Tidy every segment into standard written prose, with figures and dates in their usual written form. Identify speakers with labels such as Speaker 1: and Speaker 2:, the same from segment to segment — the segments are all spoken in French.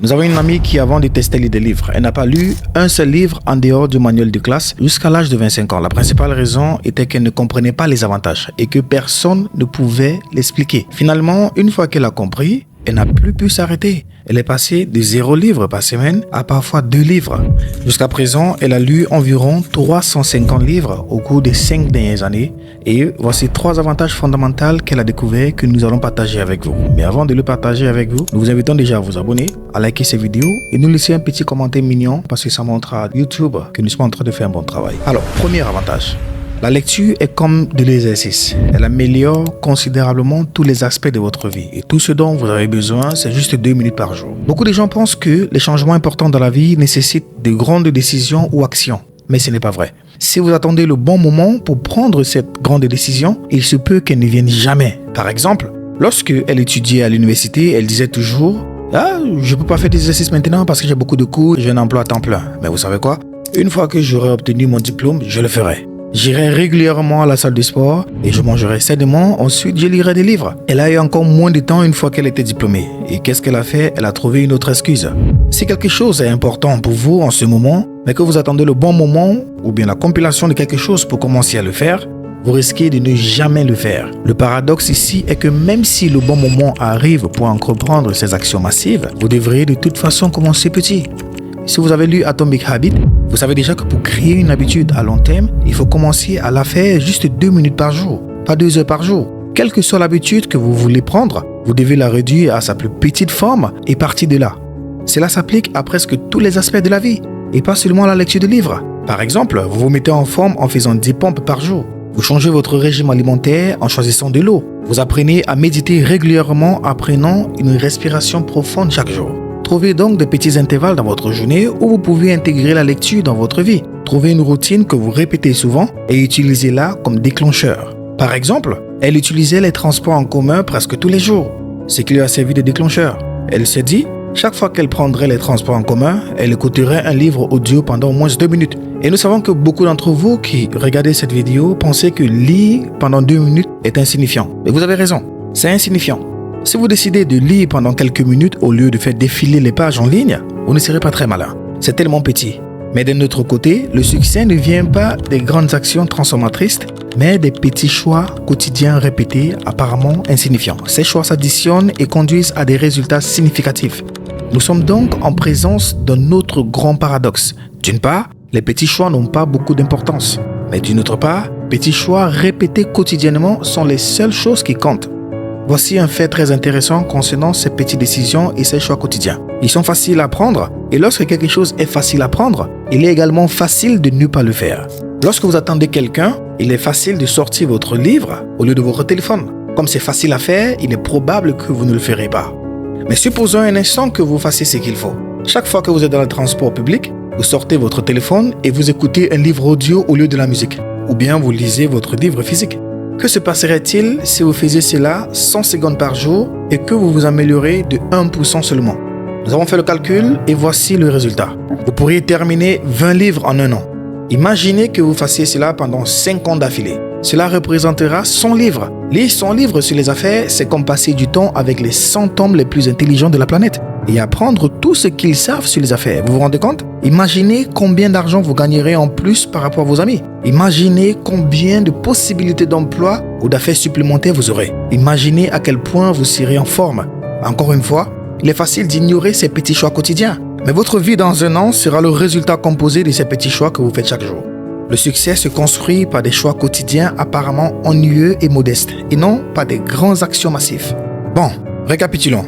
Speaker 1: Nous avons une amie qui avant détestait lire des livres. Elle n'a pas lu un seul livre en dehors du manuel de classe jusqu'à l'âge de 25 ans. La principale raison était qu'elle ne comprenait pas les avantages et que personne ne pouvait l'expliquer. Finalement, une fois qu'elle a compris, elle n'a plus pu s'arrêter. Elle est passée de 0 livre par semaine à parfois 2 livres. Jusqu'à présent, elle a lu environ 350 livres au cours des 5 dernières années. Et voici 3 avantages fondamentaux qu'elle a découverts que nous allons partager avec vous. Mais avant de le partager avec vous, nous vous invitons déjà à vous abonner, à liker ces vidéos et nous laisser un petit commentaire mignon parce que ça montre à YouTube que nous sommes en train de faire un bon travail. Alors, premier avantage. La lecture est comme de l'exercice. Elle améliore considérablement tous les aspects de votre vie. Et tout ce dont vous avez besoin, c'est juste 2 minutes par jour. Beaucoup de gens pensent que les changements importants dans la vie nécessitent de grandes décisions ou actions. Mais ce n'est pas vrai. Si vous attendez le bon moment pour prendre cette grande décision, il se peut qu'elle ne vienne jamais. Par exemple, lorsque elle étudiait à l'université, elle disait toujours « Ah, je ne peux pas faire des exercices maintenant parce que j'ai beaucoup de cours, j'ai un emploi à temps plein. » Mais vous savez quoi? Une fois que j'aurai obtenu mon diplôme, je le ferai. J'irai régulièrement à la salle de sport et je mangerai sainement. Ensuite, je lirai des livres. Elle a eu encore moins de temps une fois qu'elle était diplômée. Et qu'est-ce qu'elle a fait? Elle a trouvé une autre excuse. Si quelque chose est important pour vous en ce moment, mais que vous attendez le bon moment ou bien la compilation de quelque chose pour commencer à le faire, vous risquez de ne jamais le faire. Le paradoxe ici est que même si le bon moment arrive pour entreprendre ces actions massives, vous devriez de toute façon commencer petit. Si vous avez lu Atomic Habits, vous savez déjà que pour créer une habitude à long terme, il faut commencer à la faire juste 2 minutes par jour, pas 2 heures par jour. Quelle que soit l'habitude que vous voulez prendre, vous devez la réduire à sa plus petite forme et partir de là. Cela s'applique à presque tous les aspects de la vie et pas seulement à la lecture de livres. Par exemple, vous vous mettez en forme en faisant 10 pompes par jour. Vous changez votre régime alimentaire en choisissant de l'eau. Vous apprenez à méditer régulièrement en prenant une respiration profonde chaque jour. Trouvez donc des petits intervalles dans votre journée où vous pouvez intégrer la lecture dans votre vie. Trouvez une routine que vous répétez souvent et utilisez-la comme déclencheur. Par exemple, elle utilisait les transports en commun presque tous les jours, ce qui lui a servi de déclencheur. Elle s'est dit, chaque fois qu'elle prendrait les transports en commun, elle écouterait un livre audio pendant au moins 2 minutes. Et nous savons que beaucoup d'entre vous qui regardez cette vidéo pensaient que lire pendant 2 minutes est insignifiant. Et vous avez raison, c'est insignifiant. Si vous décidez de lire pendant quelques minutes au lieu de faire défiler les pages en ligne, vous ne serez pas très malin. C'est tellement petit. Mais d'un autre côté, le succès ne vient pas des grandes actions transformatrices, mais des petits choix quotidiens répétés, apparemment insignifiants. Ces choix s'additionnent et conduisent à des résultats significatifs. Nous sommes donc en présence d'un autre grand paradoxe. D'une part, les petits choix n'ont pas beaucoup d'importance. Mais d'une autre part, petits choix répétés quotidiennement sont les seules choses qui comptent. Voici un fait très intéressant concernant ces petites décisions et ces choix quotidiens. Ils sont faciles à prendre et lorsque quelque chose est facile à prendre, il est également facile de ne pas le faire. Lorsque vous attendez quelqu'un, il est facile de sortir votre livre au lieu de votre téléphone. Comme c'est facile à faire, il est probable que vous ne le ferez pas. Mais supposons un instant que vous fassiez ce qu'il faut. Chaque fois que vous êtes dans le transport public, vous sortez votre téléphone et vous écoutez un livre audio au lieu de la musique. Ou bien vous lisez votre livre physique. Que se passerait-il si vous faisiez cela 100 secondes par jour et que vous vous améliorez de 1% seulement? Nous avons fait le calcul et voici le résultat. Vous pourriez terminer 20 livres en un an. Imaginez que vous fassiez cela pendant 5 ans d'affilée. Cela représentera 100 livres. Lire 100 livres sur les affaires, c'est comme passer du temps avec les 100 hommes les plus intelligents de la planète et apprendre tout ce qu'ils savent sur les affaires. Vous vous rendez compte? Imaginez combien d'argent vous gagnerez en plus par rapport à vos amis. Imaginez combien de possibilités d'emploi ou d'affaires supplémentaires vous aurez. Imaginez à quel point vous serez en forme. Encore une fois, il est facile d'ignorer ces petits choix quotidiens. Mais votre vie dans un an sera le résultat composé de ces petits choix que vous faites chaque jour. Le succès se construit par des choix quotidiens apparemment ennuyeux et modestes, et non par des grandes actions massives. Bon, récapitulons.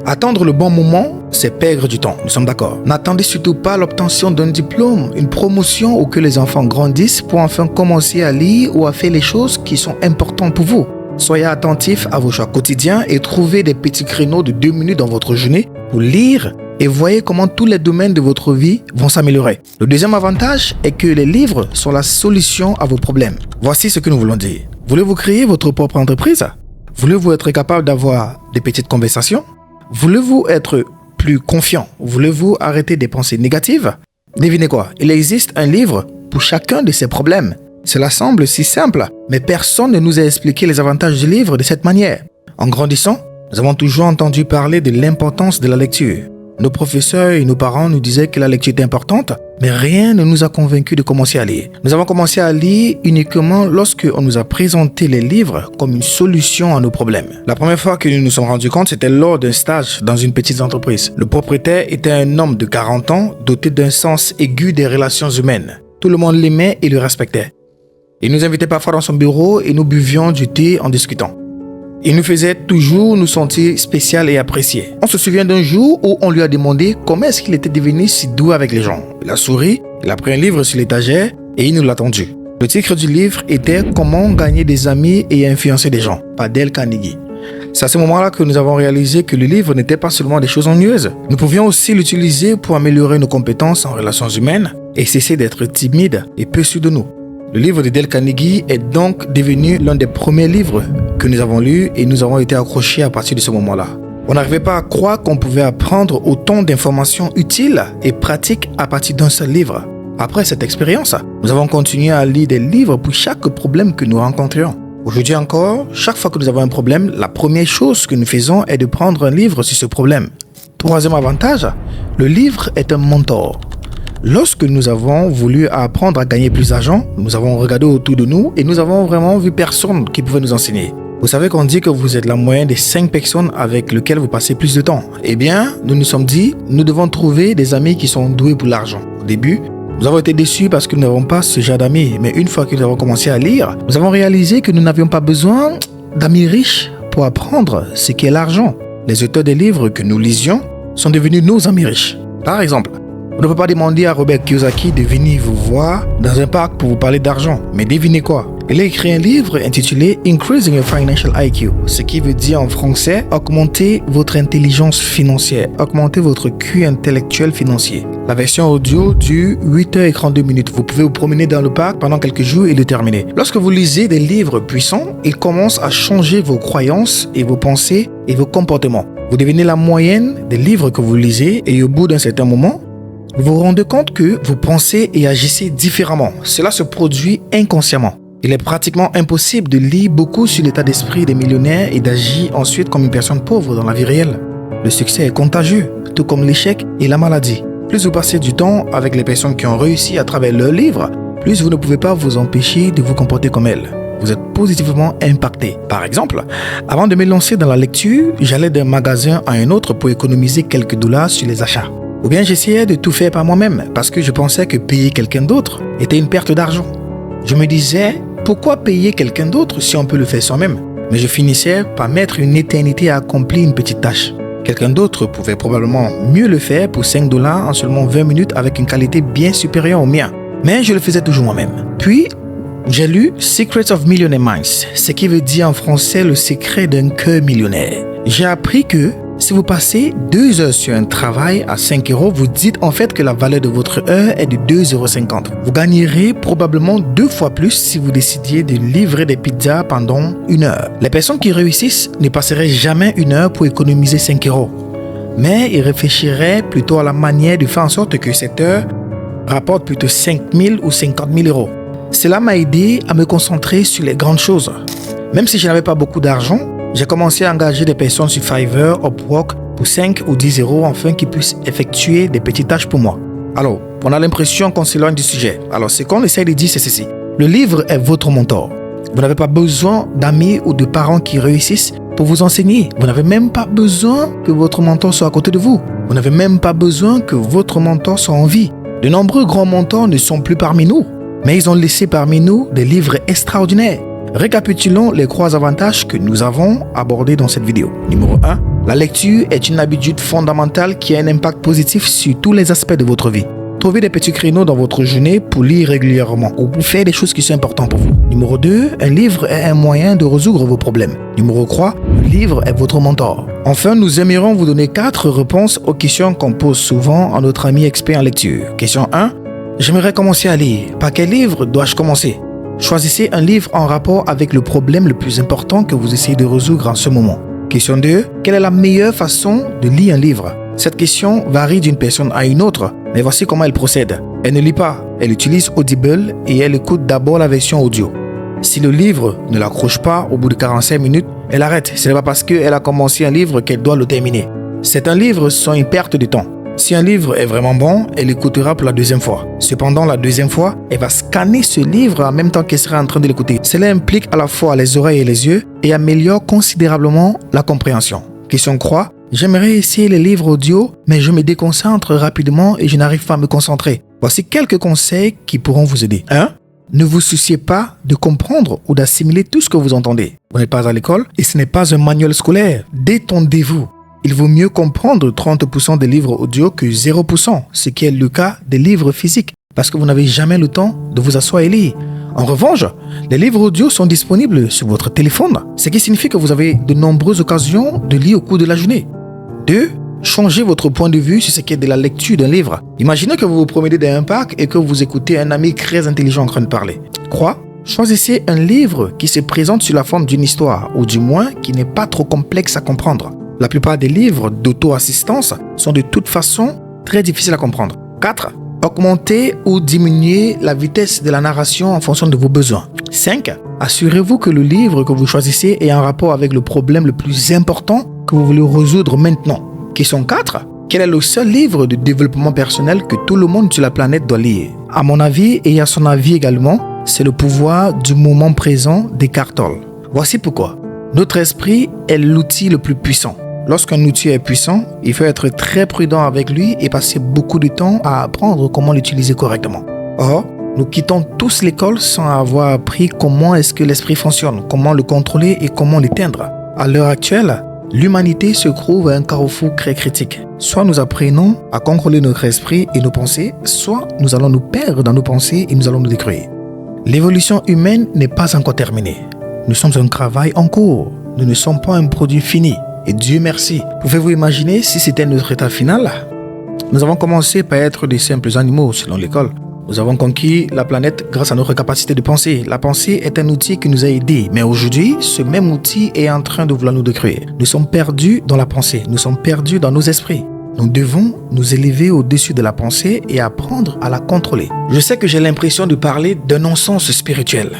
Speaker 1: Attendre le bon moment, c'est perdre du temps, nous sommes d'accord. N'attendez surtout pas l'obtention d'un diplôme, une promotion ou que les enfants grandissent pour enfin commencer à lire ou à faire les choses qui sont importantes pour vous. Soyez attentifs à vos choix quotidiens et trouvez des petits créneaux de 2 minutes dans votre journée pour lire et voyez comment tous les domaines de votre vie vont s'améliorer. Le deuxième avantage est que les livres sont la solution à vos problèmes. Voici ce que nous voulons dire. Voulez-vous créer votre propre entreprise? Voulez-vous être capable d'avoir des petites conversations? Voulez-vous être plus confiant? Voulez-vous arrêter des pensées négatives? Devinez quoi? Il existe un livre pour chacun de ces problèmes. Cela semble si simple, mais personne ne nous a expliqué les avantages du livre de cette manière. En grandissant, nous avons toujours entendu parler de l'importance de la lecture. Nos professeurs et nos parents nous disaient que la lecture était importante, mais rien ne nous a convaincus de commencer à lire. Nous avons commencé à lire uniquement lorsque on nous a présenté les livres comme une solution à nos problèmes. La première fois que nous nous sommes rendus compte, c'était lors d'un stage dans une petite entreprise. Le propriétaire était un homme de 40 ans, doté d'un sens aigu des relations humaines. Tout le monde l'aimait et le respectait. Il nous invitait parfois dans son bureau et nous buvions du thé en discutant. Il nous faisait toujours nous sentir spécial et apprécié. On se souvient d'un jour où on lui a demandé comment est-ce qu'il était devenu si doux avec les gens. Il a souri, il a pris un livre sur l'étagère et il nous l'a tendu. Le titre du livre était « Comment gagner des amis et influencer des gens » par Dale Carnegie. C'est à ce moment-là que nous avons réalisé que le livre n'était pas seulement des choses ennuyeuses. Nous pouvions aussi l'utiliser pour améliorer nos compétences en relations humaines et cesser d'être timides et peu sûrs de nous. Le livre de Dale Carnegie est donc devenu l'un des premiers livres que nous avons lus et nous avons été accrochés à partir de ce moment-là. On n'arrivait pas à croire qu'on pouvait apprendre autant d'informations utiles et pratiques à partir d'un seul livre. Après cette expérience, nous avons continué à lire des livres pour chaque problème que nous rencontrions. Aujourd'hui encore, chaque fois que nous avons un problème, la première chose que nous faisons est de prendre un livre sur ce problème. Troisième avantage, le livre est un mentor. Lorsque nous avons voulu apprendre à gagner plus d'argent, nous avons regardé autour de nous et nous avons vraiment vu personne qui pouvait nous enseigner. Vous savez qu'on dit que vous êtes la moyenne des 5 personnes avec lesquelles vous passez plus de temps. Eh bien, nous nous sommes dit, nous devons trouver des amis qui sont doués pour l'argent. Au début, nous avons été déçus parce que nous n'avons pas ce genre d'amis. Mais une fois que nous avons commencé à lire, nous avons réalisé que nous n'avions pas besoin d'amis riches pour apprendre ce qu'est l'argent. Les auteurs des livres que nous lisions sont devenus nos amis riches. Par exemple, on ne peut pas demander à Robert Kiyosaki de venir vous voir dans un parc pour vous parler d'argent. Mais devinez quoi? Il a écrit un livre intitulé Increasing Your Financial IQ, ce qui veut dire en français augmenter votre intelligence financière, augmenter votre QI intellectuel financier. La version audio dure 8h32. Vous pouvez vous promener dans le parc pendant quelques jours et le terminer. Lorsque vous lisez des livres puissants, ils commencent à changer vos croyances et vos pensées et vos comportements. Vous devenez la moyenne des livres que vous lisez et au bout d'un certain moment, vous vous rendez compte que vous pensez et agissez différemment. Cela se produit inconsciemment. Il est pratiquement impossible de lire beaucoup sur l'état d'esprit des millionnaires et d'agir ensuite comme une personne pauvre dans la vie réelle. Le succès est contagieux, tout comme l'échec et la maladie. Plus vous passez du temps avec les personnes qui ont réussi à travers leurs livres, plus vous ne pouvez pas vous empêcher de vous comporter comme elles. Vous êtes positivement impacté. Par exemple, avant de me lancer dans la lecture, j'allais d'un magasin à un autre pour économiser quelques dollars sur les achats. Ou bien j'essayais de tout faire par moi-même parce que je pensais que payer quelqu'un d'autre était une perte d'argent. Je me disais, pourquoi payer quelqu'un d'autre si on peut le faire soi-même? Mais je finissais par mettre une éternité à accomplir une petite tâche. Quelqu'un d'autre pouvait probablement mieux le faire pour 5 dollars en seulement 20 minutes avec une qualité bien supérieure au mien. Mais je le faisais toujours moi-même. Puis, j'ai lu Secrets of Millionaire Minds, ce qui veut dire en français le secret d'un cœur millionnaire. J'ai appris que si vous passez 2 heures sur un travail à 5 €, vous dites en fait que la valeur de votre heure est de 2,50 €. Vous gagnerez probablement 2 fois plus si vous décidiez de livrer des pizzas pendant 1 heure. Les personnes qui réussissent ne passeraient jamais 1 heure pour économiser 5 €. Mais ils réfléchiraient plutôt à la manière de faire en sorte que cette heure rapporte plutôt 5 000 ou 50 000 €. Cela m'a aidé à me concentrer sur les grandes choses. Même si je n'avais pas beaucoup d'argent, j'ai commencé à engager des personnes sur Fiverr, Upwork pour 5 ou 10 € afin qu'ils puissent effectuer des petites tâches pour moi. Alors, on a l'impression qu'on s'éloigne du sujet. Alors, ce qu'on essaie de dire, c'est ceci. Le livre est votre mentor. Vous n'avez pas besoin d'amis ou de parents qui réussissent pour vous enseigner. Vous n'avez même pas besoin que votre mentor soit à côté de vous. Vous n'avez même pas besoin que votre mentor soit en vie. De nombreux grands mentors ne sont plus parmi nous, mais ils ont laissé parmi nous des livres extraordinaires. Récapitulons les 3 avantages que nous avons abordés dans cette vidéo. Numéro 1, la lecture est une habitude fondamentale qui a un impact positif sur tous les aspects de votre vie. Trouvez des petits créneaux dans votre journée pour lire régulièrement ou pour faire des choses qui sont importantes pour vous. Numéro 2, un livre est un moyen de résoudre vos problèmes. Numéro 3, le livre est votre mentor. Enfin, nous aimerions vous donner 4 réponses aux questions qu'on pose souvent à notre ami expert en lecture. Question 1, j'aimerais commencer à lire. Par quel livre dois-je commencer? Choisissez un livre en rapport avec le problème le plus important que vous essayez de résoudre en ce moment. Question 2. Quelle est la meilleure façon de lire un livre? Cette question varie d'une personne à une autre, mais voici comment elle procède. Elle ne lit pas, elle utilise Audible et elle écoute d'abord la version audio. Si le livre ne l'accroche pas au bout de 45 minutes, elle arrête. Ce n'est pas parce qu'elle a commencé un livre qu'elle doit le terminer. Certains livres sont une perte de temps. Si un livre est vraiment bon, elle l'écoutera pour la deuxième fois. Cependant, la deuxième fois, elle va scanner ce livre en même temps qu'elle sera en train de l'écouter. Cela implique à la fois les oreilles et les yeux et améliore considérablement la compréhension. Question croix, j'aimerais essayer les livres audio, mais je me déconcentre rapidement et je n'arrive pas à me concentrer. Voici quelques conseils qui pourront vous aider. 1. Ne vous souciez pas de comprendre ou d'assimiler tout ce que vous entendez. Vous n'êtes pas à l'école et ce n'est pas un manuel scolaire. Détendez-vous. Il vaut mieux comprendre 30% des livres audio que 0%, ce qui est le cas des livres physiques, parce que vous n'avez jamais le temps de vous asseoir et lire. En revanche, les livres audio sont disponibles sur votre téléphone, ce qui signifie que vous avez de nombreuses occasions de lire au cours de la journée. 2. Changez votre point de vue sur ce qui est de la lecture d'un livre. Imaginez que vous vous promenez dans un parc et que vous écoutez un ami très intelligent en train de parler. Choisissez un livre qui se présente sous la forme d'une histoire, ou du moins qui n'est pas trop complexe à comprendre. La plupart des livres d'auto-assistance sont de toute façon très difficiles à comprendre. 4. Augmentez ou diminuez la vitesse de la narration en fonction de vos besoins. 5. Assurez-vous que le livre que vous choisissez est en rapport avec le problème le plus important que vous voulez résoudre maintenant. Question 4. Quel est le seul livre de développement personnel que tout le monde sur la planète doit lire? À mon avis et à son avis également, c'est Le pouvoir du moment présent d'Eckhart Tolle. Voici pourquoi. Notre esprit est l'outil le plus puissant. Lorsqu'un outil est puissant, il faut être très prudent avec lui et passer beaucoup de temps à apprendre comment l'utiliser correctement. Or, nous quittons tous l'école sans avoir appris comment est-ce que l'esprit fonctionne, comment le contrôler et comment l'éteindre. À l'heure actuelle, l'humanité se trouve à un carrefour très critique. Soit nous apprenons à contrôler notre esprit et nos pensées, soit nous allons nous perdre dans nos pensées et nous allons nous détruire. L'évolution humaine n'est pas encore terminée. Nous sommes un travail en cours. Nous ne sommes pas un produit fini. Et Dieu merci. Pouvez-vous imaginer si c'était notre état final? Nous avons commencé par être des simples animaux selon l'école. Nous avons conquis la planète grâce à notre capacité de penser. La pensée est un outil qui nous a aidés. Mais aujourd'hui, ce même outil est en train de vouloir nous détruire. Nous sommes perdus dans la pensée. Nous sommes perdus dans nos esprits. Nous devons nous élever au-dessus de la pensée et apprendre à la contrôler. Je sais que j'ai l'impression de parler d'un non-sens spirituel,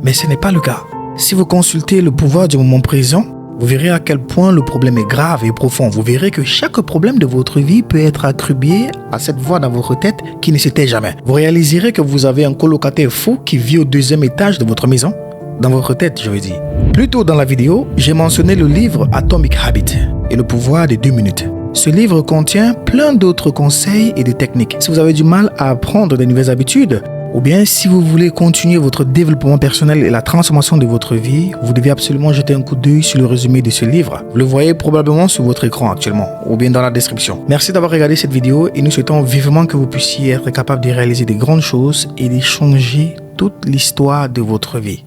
Speaker 1: mais ce n'est pas le cas. Si vous consultez le pouvoir du moment présent, vous verrez à quel point le problème est grave et profond. Vous verrez que chaque problème de votre vie peut être attribué à cette voix dans votre tête qui ne s'était jamais. Vous réaliserez que vous avez un colocataire fou qui vit au 2e étage de votre maison. Dans votre tête, je veux dire. Plus tôt dans la vidéo, j'ai mentionné le livre Atomic Habits et le pouvoir des 2 minutes. Ce livre contient plein d'autres conseils et des techniques. Si vous avez du mal à apprendre de nouvelles habitudes, ou bien si vous voulez continuer votre développement personnel et la transformation de votre vie, vous devez absolument jeter un coup d'œil sur le résumé de ce livre. Vous le voyez probablement sur votre écran actuellement, ou bien dans la description. Merci d'avoir regardé cette vidéo et nous souhaitons vivement que vous puissiez être capable de réaliser des grandes choses et de changer toute l'histoire de votre vie.